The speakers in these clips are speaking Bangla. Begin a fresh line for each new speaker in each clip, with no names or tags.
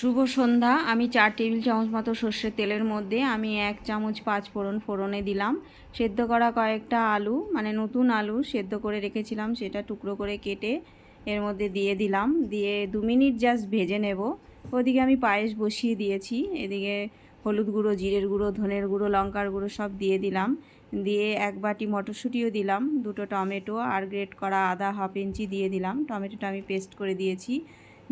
শুভ সন্ধ্যা। আমি 4 টেবিল চামচ মতো সর্ষের তেলের মধ্যে আমি 1 চামচ 5 ফোড়ন ফোড়নে দিলাম। সেদ্ধ করা কয়েকটা আলু, মানে নতুন আলু সেদ্ধ করে রেখেছিলাম, সেটা টুকরো করে কেটে এর মধ্যে দিয়ে দিলাম। দিয়ে 2 মিনিট জাস্ট ভেজে নেব। ওদিকে আমি পায়েস বসিয়ে দিয়েছি। এদিকে হলুদ গুঁড়ো, জিরের গুঁড়ো, ধনের গুঁড়ো, লঙ্কার গুঁড়ো সব দিয়ে দিলাম। দিয়ে 1 বাটি মটরশুঁটিও দিলাম, 2টো টমেটো আর গ্রেট করা আদা হাফ ইঞ্চি দিয়ে দিলাম। টমেটোটা আমি পেস্ট করে দিয়েছি।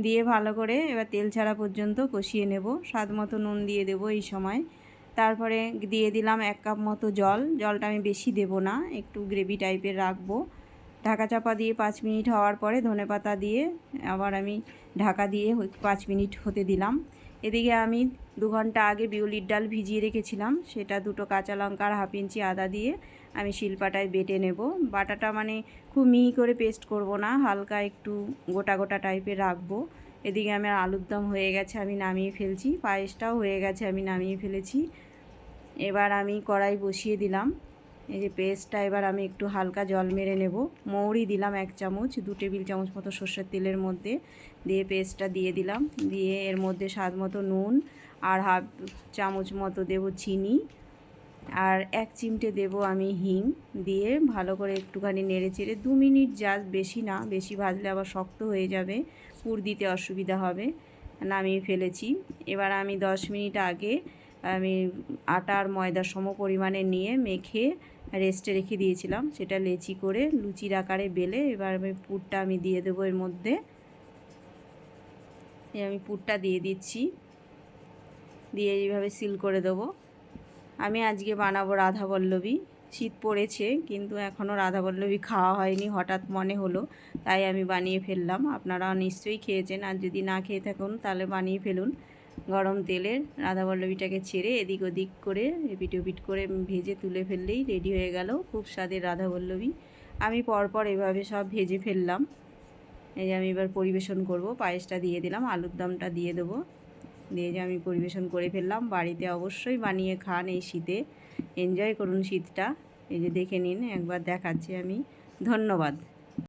দিয়ে ভালো করে এবার তেল ছাড়া পর্যন্ত কষিয়ে নেব। স্বাদ মতো নুন দিয়ে দেবো এই সময়। তারপরে দিয়ে দিলাম 1 কাপ মতো জল। জলটা আমি বেশি দেব না, একটু গ্রেভি টাইপের রাখবো। ঢাকা চাপা দিয়ে 5 মিনিট হওয়ার পরে ধনেপাতা দিয়ে আবার আমি ঢাকা দিয়ে 5 মিনিট হতে দিলাম। এদিকে আমি 2 ঘন্টা আগে বিউলির ডাল ভিজিয়ে রেখেছিলাম, সেটা 2টো কাঁচা লঙ্কা আর হাফ ইঞ্চি আদা দিয়ে আমি শিলপাটায় বেটে নেব। বাটাটা মানে খুব মিহি করে পেস্ট করব না, হালকা একটু গোটা গোটা টাইপের রাখবো। এদিকে আমার আলুর দম হয়ে গেছে, আমি নামিয়ে ফেলছি। পায়েসটাও হয়ে গেছে, আমি নামিয়ে ফেলেছি। এবার আমি কড়াই বসিয়ে দিলাম। এই যে পেস্টটা এবার আমি একটু হালকা জল মেরে নেব। মৌরি দিলাম 1 চামচ, 2 টেবিল চামচ মতো সর্ষের তেলের মধ্যে দিয়ে পেস্টটা দিয়ে দিলাম। দিয়ে এর মধ্যে স্বাদ মতো নুন আর হাফ চামচ মতো দেব চিনি আর 1 চিমটে দেব আমি হিং। দিয়ে ভালো করে একটুখানি নেড়ে চেড়ে 2 মিনিট জাস্ট, বেশি না, বেশি ভাজলে আবার শক্ত হয়ে যাবে, পুর দিতে অসুবিধা হবে। নামিয়ে ফেলেছি। এবার আমি 10 মিনিট আগে আমি আটা আর ময়দা সম পরিমাণে নিয়ে মেখে রেস্টে রেখে দিয়েছিলাম, সেটা লেচি করে লুচির আকারে বেলে এবার পুরটা আমি দিয়ে দেবো এর মধ্যে। আমি পুরটা দিয়ে দিচ্ছি, দিয়ে এইভাবে সিল করে দেবো। আমি আজকে বানাবো রাধাবল্লভী। শীত পড়েছে কিন্তু এখনও রাধাবল্লভী খাওয়া হয়নি, হঠাৎ মনে হলো তাই আমি বানিয়ে ফেললাম। আপনারা নিশ্চয়ই খেয়েছেন, আর যদি না খেয়ে থাকুন তাহলে বানিয়ে ফেলুন। গরম তেলের রাধাবল্লভীটাকে ছেড়ে এদিক ওদিক করে এপিট ওপিট করে ভেজে তুলে ফেললেই রেডি হয়ে গেল খুব স্বাদের রাধাবল্লভী। আমি পরপর এভাবে সব ভেজে ফেললাম। এই যে আমি এবার পরিবেশন করব। পায়েসটা দিয়ে দিলাম, আলুর দমটা দিয়ে দেবো, দিয়ে যে আমি পরিবেশন করে ফেললাম। বাড়িতে অবশ্যই বানিয়ে খান এই শীতে, এনজয় করুন শীতটা। এই যে দেখে নিন, একবার দেখাচ্ছি আমি। ধন্যবাদ।